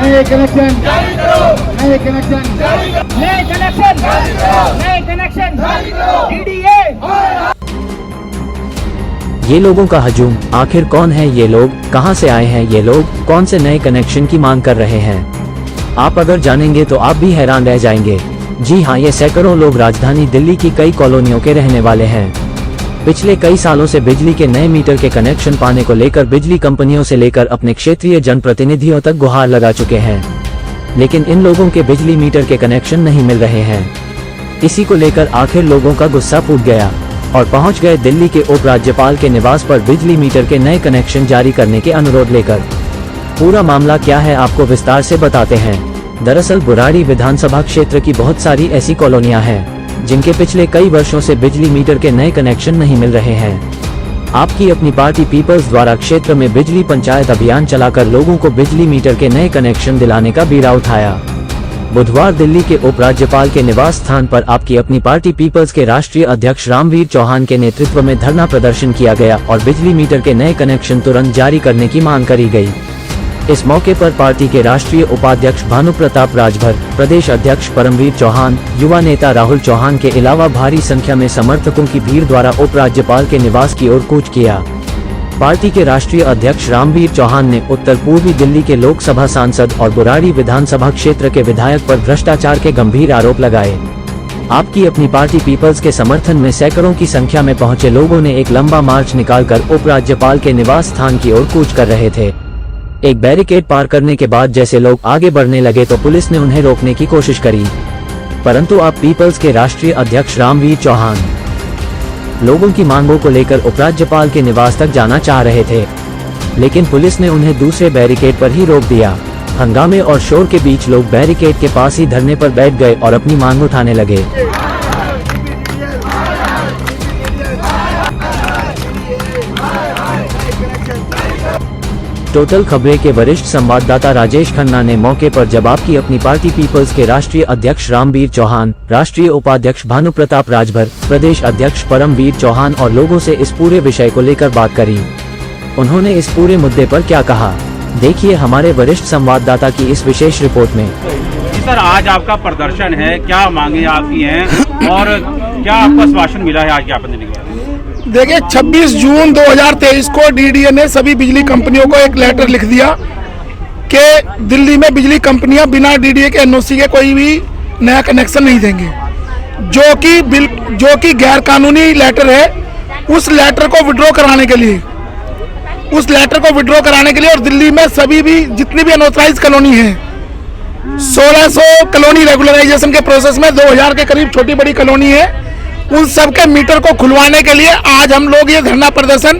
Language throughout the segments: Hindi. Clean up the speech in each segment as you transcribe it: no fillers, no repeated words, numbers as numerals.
नए कनेक्शन, नए कनेक्शन, नए कनेक्शन, नए कनेक्शन, DDA। ये लोगों का हजूम, आखिर कौन है ये लोग, कहां से आए हैं ये लोग, कौन से नए कनेक्शन की मांग कर रहे हैं? आप अगर जानेंगे तो आप भी हैरान रह जाएंगे। जी हां, ये सैकड़ों लोग राजधानी दिल्ली की कई कॉलोनियों के रहने वाले हैं। पिछले कई सालों से बिजली के नए मीटर के कनेक्शन पाने को लेकर बिजली कंपनियों से लेकर अपने क्षेत्रीय जनप्रतिनिधियों तक गुहार लगा चुके हैं, लेकिन इन लोगों के बिजली मीटर के कनेक्शन नहीं मिल रहे हैं। इसी को लेकर आखिर लोगों का गुस्सा फूट गया और पहुंच गए दिल्ली के उपराज्यपाल के निवास पर बिजली मीटर के नए कनेक्शन जारी करने के अनुरोध लेकर। पूरा मामला क्या है आपको विस्तार से बताते हैं। दरअसल बुराड़ी विधानसभा क्षेत्र की बहुत सारी ऐसी कॉलोनियां हैं जिनके पिछले कई वर्षों से बिजली मीटर के नए कनेक्शन नहीं मिल रहे हैं। आपकी अपनी पार्टी पीपल्स द्वारा क्षेत्र में बिजली पंचायत अभियान चलाकर लोगों को बिजली मीटर के नए कनेक्शन दिलाने का बीड़ा उठाया। बुधवार दिल्ली के उपराज्यपाल के निवास स्थान पर आपकी अपनी पार्टी पीपल्स के राष्ट्रीय अध्यक्ष रामवीर चौहान के नेतृत्व में धरना प्रदर्शन किया गया और बिजली मीटर के नए कनेक्शन तुरंत जारी करने की मांग करी गई। इस मौके पर पार्टी के राष्ट्रीय उपाध्यक्ष भानु प्रताप राजभर, प्रदेश अध्यक्ष परमवीर चौहान, युवा नेता राहुल चौहान के अलावा भारी संख्या में समर्थकों की भीड़ द्वारा उपराज्यपाल के निवास की ओर कूच किया। पार्टी के राष्ट्रीय अध्यक्ष रामवीर चौहान ने उत्तर पूर्वी दिल्ली के लोकसभा सांसद और बुराड़ी विधानसभा क्षेत्र के विधायक पर भ्रष्टाचार के गंभीर आरोप लगाए। आपकी अपनी पार्टी पीपल्स के समर्थन में सैकड़ों की संख्या में पहुंचे लोगों ने एक लंबा मार्च निकालकर उपराज्यपाल के निवास स्थान की ओर कूच कर रहे थे। एक बैरिकेड पार करने के बाद जैसे लोग आगे बढ़ने लगे तो पुलिस ने उन्हें रोकने की कोशिश करी, परंतु आप पीपल्स के राष्ट्रीय अध्यक्ष रामवीर चौहान लोगों की मांगों को लेकर उपराज्यपाल के निवास तक जाना चाह रहे थे, लेकिन पुलिस ने उन्हें दूसरे बैरिकेड पर ही रोक दिया। हंगामे और शोर के बीच लोग बैरिकेड के पास ही धरने पर बैठ गए और अपनी मांग उठाने लगे। टोटल खबरें के वरिष्ठ संवाददाता राजेश खन्ना ने मौके पर जब आपकी अपनी पार्टी पीपल्स के राष्ट्रीय अध्यक्ष रामवीर चौहान, राष्ट्रीय उपाध्यक्ष भानु प्रताप राजभर, प्रदेश अध्यक्ष परमवीर चौहान और लोगों से इस पूरे विषय को लेकर बात करी। उन्होंने इस पूरे मुद्दे पर क्या कहा, देखिए हमारे वरिष्ठ संवाददाता की इस विशेष रिपोर्ट में। सर, आज आपका प्रदर्शन है, क्या मांगे आपकी हैं और क्या आपको आश्वासन मिला है आज ज्ञापन देने के बाद? देखिए 26 जून 2023 को डीडीए ने सभी बिजली कंपनियों को एक लेटर लिख दिया कि दिल्ली में बिजली कंपनियां बिना डीडीए के एनओसी के कोई भी नया कनेक्शन नहीं देंगे, जो कि गैर कानूनी लेटर है। उस लेटर को विड्रॉ कराने के लिए और दिल्ली में सभी भी जितनी भी अनऑथराइज कॉलोनी है 1600 कॉलोनी रेगुलराइजेशन के प्रोसेस में 2000 के करीब छोटी बड़ी कॉलोनी है, उन सब के मीटर को खुलवाने के लिए आज हम लोग ये धरना प्रदर्शन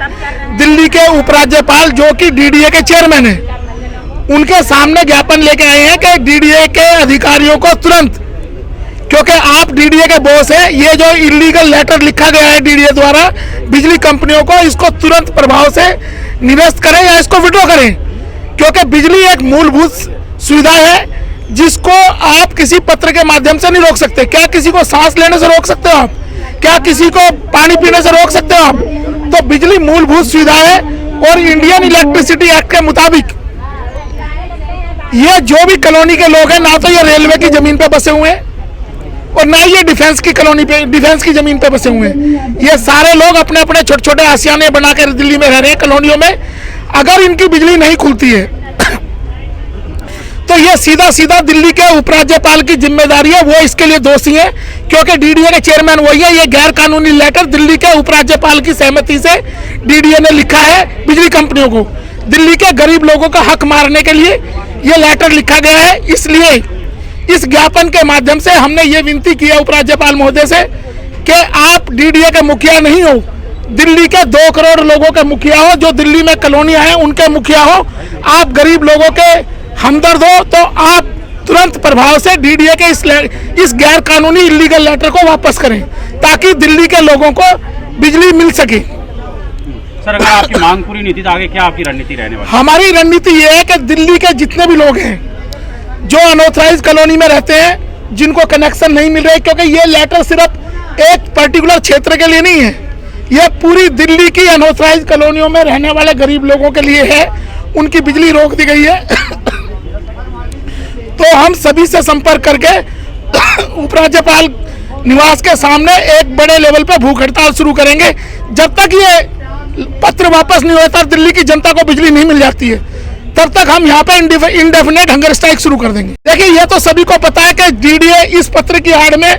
दिल्ली के उपराज्यपाल जो कि डीडीए के चेयरमैन हैं उनके सामने ज्ञापन लेके आए हैं कि डीडीए के अधिकारियों को तुरंत, क्योंकि आप डीडीए के बॉस हैं, ये जो इलीगल लेटर लिखा गया है डीडीए द्वारा बिजली कंपनियों को, इसको तुरंत प्रभाव से निरस्त करें या इसको विड्रॉ करें, क्योंकि बिजली एक मूलभूत सुविधा है जिसको आप किसी पत्र के माध्यम से नहीं रोक सकते। क्या किसी को सांस लेने से रोक सकते हो आप? क्या किसी को पानी पीने से रोक सकते हो आप? तो बिजली मूलभूत सुविधा है और इंडियन इलेक्ट्रिसिटी एक्ट के मुताबिक ये जो भी कॉलोनी के लोग हैं, ना तो ये रेलवे की जमीन पे बसे हुए हैं और ना ये डिफेंस की जमीन पे बसे हुए हैं। ये सारे लोग अपने अपने छोटे छोटे आशियाने बनाकर दिल्ली में रह रहे हैं कॉलोनियों में। अगर इनकी बिजली नहीं खुलती है तो ये सीधा सीधा दिल्ली के उपराज्यपाल की जिम्मेदारी है, वो इसके लिए दोषी है, क्योंकि डीडीए के चेयरमैन वही है। ये गैर कानूनी लेटर दिल्ली के उपराज्यपाल की सहमति से डीडीए ने लिखा है बिजली कंपनियों को। दिल्ली के गरीब लोगों का हक मारने के लिए ये लेटर लिखा गया है। इसलिए इस ज्ञापन के माध्यम से हमने ये विनती की है उपराज्यपाल महोदय से कि आप डीडीए के मुखिया नहीं हो, दिल्ली के 2 करोड़ लोगों के मुखिया हो, जो दिल्ली में कॉलोनियां हैं उनके मुखिया हो। आप गरीब लोगों के हमदर्द हो तो आप तुरंत प्रभाव से डीडीए के इस गैर कानूनी इलीगल लेटर को वापस करें ताकि दिल्ली के लोगों को बिजली मिल सके। सर, अगर आपकी मांग पूरी नहीं थी तो आगे क्या आपकी रणनीति रहने वाली? हमारी रणनीति ये है कि दिल्ली के जितने भी लोग हैं जो अनऑथराइज कॉलोनी में रहते हैं, जिनको कनेक्शन नहीं मिल रहे, क्योंकि ये लेटर सिर्फ एक पर्टिकुलर क्षेत्र के लिए नहीं है, ये पूरी दिल्ली की अनऑथराइज कॉलोनियों में रहने वाले गरीब लोगों के लिए है। उनकी बिजली रोक दी गई है तो हम सभी से संपर्क करके उपराज्यपाल निवास के सामने एक बड़े लेवल पे भूख हड़ताल शुरू करेंगे जब तक ये पत्र वापस नहीं होता, दिल्ली की जनता को बिजली नहीं मिल जाती है, तब तक हम यहाँ पे इंडेफिनेट हंगर स्ट्राइक शुरू कर देंगे। देखिए, ये तो सभी को पता है कि डीडीए इस पत्र की आड़ में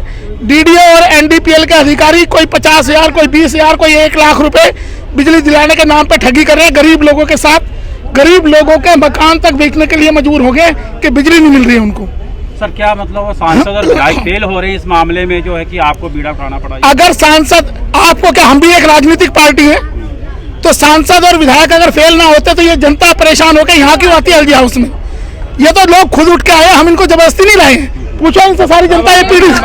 डीडीए और एनडीपीएल के अधिकारी कोई 50,000, कोई 20,000, कोई 1 लाख रुपए बिजली दिलाने के नाम पे ठगी कर रहे हैं गरीब लोगों के साथ। गरीब लोगों के मकान तक बेचने के लिए मजबूर हो गए कि बिजली नहीं मिल रही है उनको। सर, क्या मतलब वो सांसद और विधायक फेल हो रहे हैं इस मामले में, जो है कि आपको बीड़ा उठाना पड़ा? अगर सांसद, आपको क्या, हम भी एक राजनीतिक पार्टी है, तो सांसद और विधायक अगर फेल ना होते तो ये जनता परेशान होकर यहाँ क्यों आती है एलजी हाउस में? ये तो लोग खुद उठ के आए, हम इनको जबरदस्ती नहीं लाए हैं। पूछो इनसे, सारी जनता ये पीड़ित,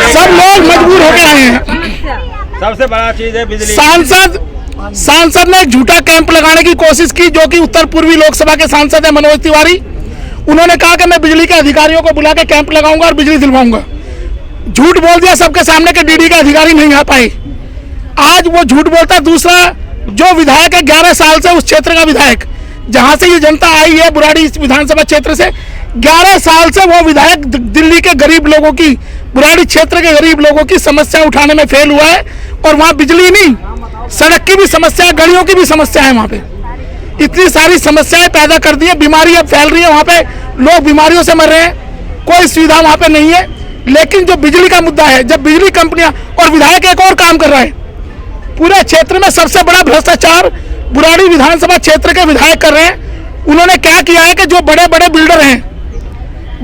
सब लोग मजबूर होकर आए हैं। सबसे बड़ा चीज है बिजली। सांसद ने एक झूठा कैंप लगाने की कोशिश की, जो कि उत्तर पूर्वी लोकसभा के सांसद है मनोज तिवारी। उन्होंने कहा कि मैं बिजली के अधिकारियों को बुला के कैंप लगाऊंगा और बिजली दिलवाऊंगा। झूठ बोल दिया सबके सामने कि डीडी के अधिकारी नहीं आ पाए। आज वो झूठ बोलता है। दूसरा, जो विधायक है 11 साल से उस क्षेत्र का विधायक, जहां से ये जनता आई है बुराड़ी विधानसभा क्षेत्र से, 11 साल से वो विधायक दिल्ली के गरीब लोगों की, बुराड़ी क्षेत्र के गरीब लोगों की समस्या उठाने में फेल हुआ है। और वहाँ बिजली नहीं, सड़क की भी समस्या है, गलियों की भी समस्या है। वहाँ पे इतनी सारी समस्याएं पैदा कर दी है, बीमारी अब फैल रही है, वहाँ पे लोग बीमारियों से मर रहे हैं, कोई सुविधा वहाँ पे नहीं है। लेकिन जो बिजली का मुद्दा है, जब बिजली कंपनियां, और विधायक एक और काम कर रहा है, पूरे क्षेत्र में सबसे बड़ा भ्रष्टाचार बुराड़ी विधानसभा क्षेत्र के विधायक कर रहे हैं। उन्होंने क्या किया है कि जो बड़े बड़े बिल्डर हैं,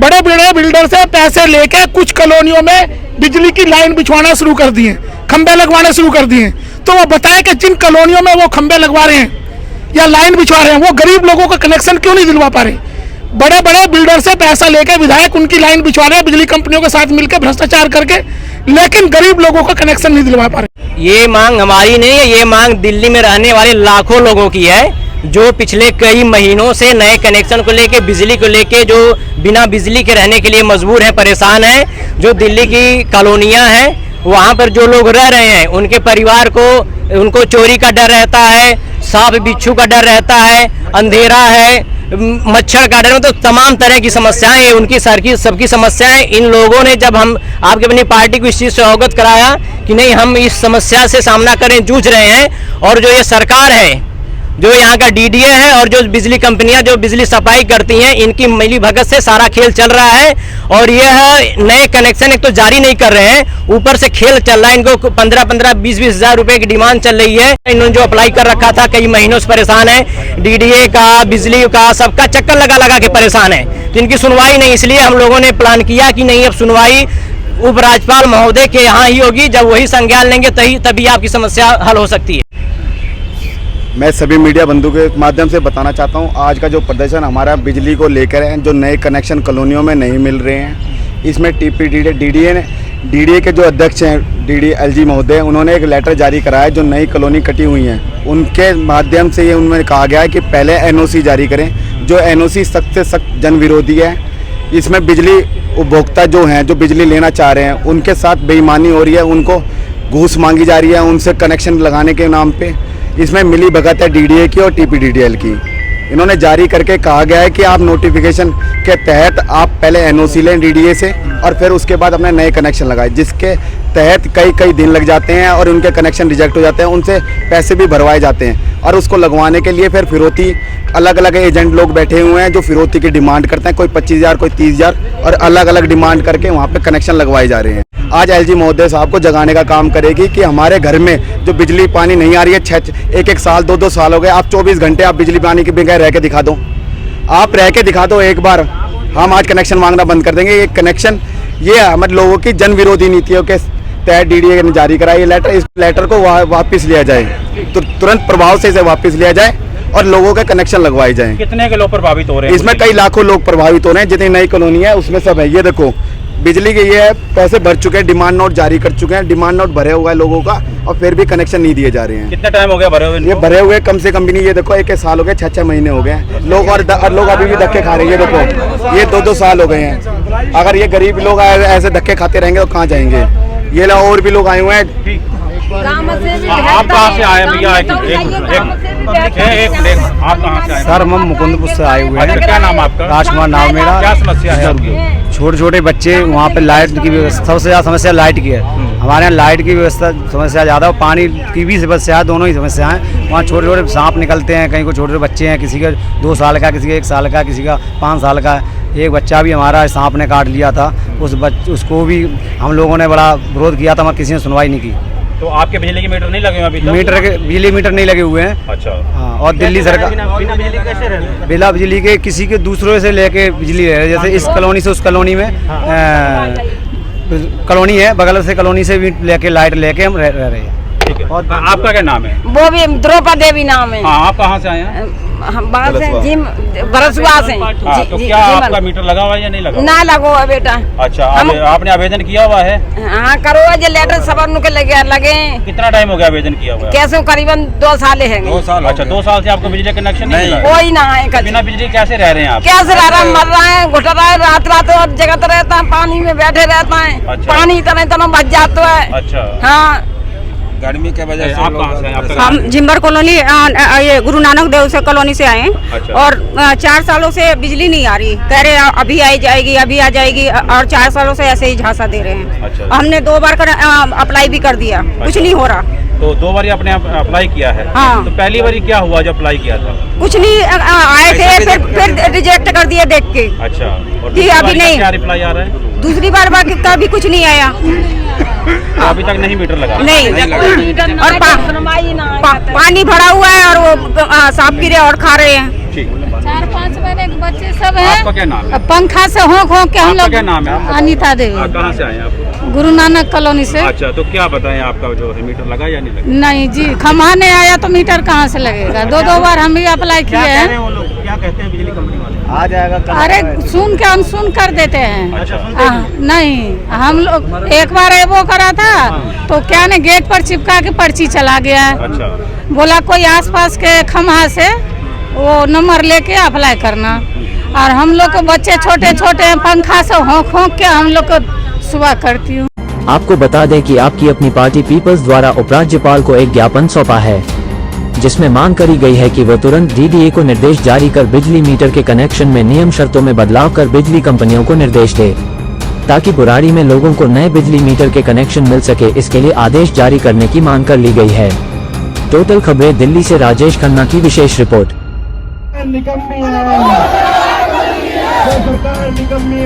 बड़े बड़े बिल्डर से पैसे लेके कुछ कॉलोनियों में बिजली की लाइन बिछवाना शुरू कर दिए, खंबे लगवाने शुरू कर दिए। तो वो बताए कि जिन कॉलोनियों में वो खंबे लगवा रहे हैं या लाइन बिछवा रहे हैं, वो गरीब लोगों का कनेक्शन क्यों नहीं दिलवा पा रहे? बड़े बड़े बिल्डर से पैसा लेके विधायक उनकी लाइन बिछवा रहे हैं बिजली कंपनियों के साथ मिलकर भ्रष्टाचार करके, लेकिन गरीब लोगों का कनेक्शन नहीं दिलवा पा रहे। ये मांग हमारी नहीं है, ये मांग दिल्ली में रहने वाले लाखों लोगों की है, जो पिछले कई महीनों से नए कनेक्शन को लेके, बिजली को लेके, जो बिना बिजली के रहने के लिए मजबूर हैं, परेशान हैं। जो दिल्ली की कॉलोनियां हैं, वहाँ पर जो लोग रह रहे हैं, उनके परिवार को, उनको चोरी का डर रहता है, सांप बिच्छू का डर रहता है, अंधेरा है, मच्छर का डर, तो तमाम तरह की समस्याएं हैं उनकी, सबकी समस्याएं। इन लोगों ने जब हम आपके अपनी पार्टी को इस चीज़ से अवगत कराया कि नहीं, हम इस समस्या से सामना करें, जूझ रहे हैं, और जो ये सरकार है, जो यहाँ का डीडीए है, और जो बिजली कंपनियां जो बिजली सप्लाई करती हैं, इनकी मिली भगत से सारा खेल चल रहा है। और यह नए कनेक्शन एक तो जारी नहीं कर रहे हैं, ऊपर से खेल चल रहा है। इनको 15-15, 20-20 हज़ार रुपए की डिमांड चल रही है। इन्होंने जो अप्लाई कर रखा था, कई महीनों से परेशान है, डीडीए का, बिजली का, सबका चक्कर लगा लगा के परेशान है। तो इनकी सुनवाई नहीं, इसलिए हम लोगों ने प्लान किया कि नहीं, अब सुनवाई उपराज्यपाल महोदय के यहाँ ही होगी। जब वही संज्ञान लेंगे तभी आपकी समस्या हल हो सकती है। मैं सभी मीडिया बंधु के माध्यम से बताना चाहता हूं, आज का जो प्रदर्शन हमारा बिजली को लेकर है, जो नए कनेक्शन कॉलोनियों में नहीं मिल रहे हैं, इसमें डीडीए के जो अध्यक्ष हैं एलजी महोदय, उन्होंने एक लेटर जारी कराया है। जो नई कॉलोनी कटी हुई हैं, उनके माध्यम से ये उन्होंने कहा गया है कि पहले एनओसी जारी करें। जो एनओसी सख्त से सख्त जन विरोधी है। इसमें बिजली उपभोक्ता जो हैं, जो बिजली लेना चाह रहे हैं, उनके साथ बेईमानी हो रही है, उनको घूस मांगी जा रही है उनसे कनेक्शन लगाने के नाम पे। इसमें मिली भगत है डीडीए की और टीपीडीडीएल की। इन्होंने जारी करके कहा गया है कि आप नोटिफिकेशन के तहत आप पहले एनओसी लें डीडीए से, और फिर उसके बाद अपने नए कनेक्शन लगाएं, जिसके तहत कई दिन लग जाते हैं और उनके कनेक्शन रिजेक्ट हो जाते हैं, उनसे पैसे भी भरवाए जाते हैं। और उसको लगवाने के लिए फिर फिरौती, अलग अलग एजेंट लोग बैठे हुए हैं जो फिरौती की डिमांड करते हैं, कोई 25,000, कोई 30,000, और अलग अलग डिमांड करके वहाँ पे कनेक्शन लगवाए जा रहे हैं। आज एलजी महोदय साहब को जगाने का काम करेगी कि हमारे घर में जो बिजली पानी नहीं आ रही है, एक साल 2 साल हो गए, आप 24 घंटे आप बिजली पानी के बगैर रह के दिखा दो, आप रह के दिखा दो एक बार। हम आज कनेक्शन मांगना बंद कर देंगे। ये कनेक्शन, ये हमारे लोगों की जन विरोधी नीतियों के तहत डीडीए ने जारी करा ये लेटर। इस लेटर को वापस लिया जाए, तो तुरंत प्रभाव से इसे वापस लिया जाए और लोगों के कनेक्शन लगवाए जाएं। कितने के लोग प्रभावित हो रहे हैं? इसमें कई लाखों लोग प्रभावित हो रहे हैं। जितनी नई कॉलोनी है उसमें सब है। ये देखो, बिजली के ये पैसे भर चुके हैं, डिमांड नोट जारी कर चुके हैं, डिमांड नोट भरे हुआ है लोगों का, और फिर भी कनेक्शन नहीं दिए जा रहे हैं। कितना टाइम हो गया भरे हुए? ये भरे हुए कम से कम भी नहीं, ये देखो 1 साल हो गया, 6 महीने हो गए लोग, और लोग अभी भी धक्के खा रहे हैं। ये देखो, ये 2 साल हो गए हैं। अगर ये गरीब लोग ऐसे धक्के खाते रहेंगे तो कहाँ जाएंगे? ये लोग और भी लोग आए हुए हैं। गाँव से भी आप कहाँ से आए भैया? एक एक आप कहाँ से आए? सर हम मुकुंदपुर से आए हुए अच्छा, हैं। क्या नाम आपका? राजकुमार नाम मेरा। क्या समस्या है आपकी? छोटे छोटे बच्चे वहाँ पे लाइट की व्यवस्था, सबसे ज़्यादा समस्या लाइट की है। हमारे यहाँ लाइट की व्यवस्था समस्या ज़्यादा और पानी की भी समस्या है, दोनों ही समस्या हैं। वहाँ छोटे छोटे सांप निकलते हैं, कहीं को छोटे छोटे बच्चे हैं, किसी का 2 साल का, किसी का 1 साल का, किसी का 5 साल का। एक बच्चा भी हमारा सांप ने काट लिया था, उसको भी हम लोगों ने बड़ा विरोध किया था, मगर किसी ने सुनवाई नहीं की। तो आपके बिजली के मीटर नहीं लगे हुए अभी तक? मीटर के बिजली मीटर नहीं लगे हुए हैं। अच्छा। हाँ, और दिल्ली सरकार बिना बिजली कैसे रह रहे हैं? बिना बिजली के किसी के दूसरों से लेके बिजली ले रहे हैं। जैसे इस कॉलोनी से उस कॉलोनी में कॉलोनी है, बगल से कॉलोनी से भी लेके लाइट लेके हम रह रहे हैं। ठीक है। और आपका क्या नाम है? वो भी द्रौपदी देवी नाम है। हाँ, आप कहाँ से आए हैं? हम बाहर से जिम बरसुआ से। हाँ, तो क्या आपका मीटर लगा हुआ है या नहीं लगा? ना लगो है बेटा। अच्छा, आपने आवेदन किया हुआ है? हाँ करो, जो लेटर सबर के लगे। कितना टाइम हो गया आवेदन किया हुआ है? कैसे करीबन 2 साल है। 2 साल। अच्छा, 2 साल से आपको बिजली कनेक्शन नहीं मिला? कोई ना है। बिना बिजली कैसे रह रहे हैं आप? कैसे रह रहा है? मर रहा है, घुट रहा है, रात रात जगत रहता है, पानी में बैठे रहता है। अच्छा। पानी इतना इतना बच जाता है। अच्छा। हाँ, गर्मी के वजह आप कहाँ से हैं? आपका हम जिम्बर कॉलोनी ये गुरु नानक देव से कॉलोनी से आए हैं। अच्छा। और 4 सालों से बिजली नहीं आ रही, कह रहे हैं अभी आई जाएगी, अभी आ जाएगी, और 4 सालों से ऐसे ही झांसा दे रहे हैं। अच्छा। हमने 2 बार अप्लाई भी कर दिया, कुछ नहीं हो रहा। तो 2 बार आपने अप्लाई किया है? हाँ। तो पहली बार क्या हुआ जब अप्लाई किया था? कुछ नहीं आए थे, फिर रिजेक्ट कर दिए देख के। अच्छा। और जी, अभी नहीं। क्या रिप्लाई आ रहा है? दूसरी बार का भी कुछ नहीं आया। तो अभी तक नहीं मीटर लगा? नहीं। और पानी भरा हुआ है और वो सांप कीड़े और खा रहे हैं। ठीक। 4-5 महीने के बच्चे सब आपका क्या नाम है? पंखा से होंक के हम आपका लोग। क्या नाम है? अनीता देवी, कहाँ से आए हैं आप? गुरु नानक कॉलोनी से। अच्छा, तो क्या बताएं, आपका जो है मीटर लगा या नहीं लगा? नहीं जी, खम्हा नहीं आया तो मीटर कहाँ से लगेगा? 2 बार हम भी अप्लाई किए हैं। वो लोग क्या कहते हैं बिजली कंपनी वाले? आ जाएगा अरे सुन के अनसुन कर देते हैं। अच्छा, नहीं, हम लोग एक बार वो करा था तो क्या ने गेट पर चिपका के पर्ची चला गया। अच्छा। बोला कोई आसपास के खम्हा से वो नंबर लेके अप्लाई करना, और हम लोग को बच्चे छोटे छोटे हैं, पंखा से होंक के हम लोग को सुबह करती हूँ। आपको बता दें कि आपकी अपनी पार्टी पीपल्स द्वारा उपराज्यपाल को एक ज्ञापन सौंपा है, जिसमें मांग करी गई है कि वो तुरंत डीडीए को निर्देश जारी कर बिजली मीटर के कनेक्शन में नियम शर्तों में बदलाव कर बिजली कंपनियों को निर्देश दे, ताकि बुराड़ी में लोगों को नए बिजली मीटर के कनेक्शन मिल सके। इसके लिए आदेश जारी करने की मांग कर ली गई है। टोटल खबरें दिल्ली से राजेश खन्ना की विशेष रिपोर्ट। निकम्मी है, सरकार निकम्मी है।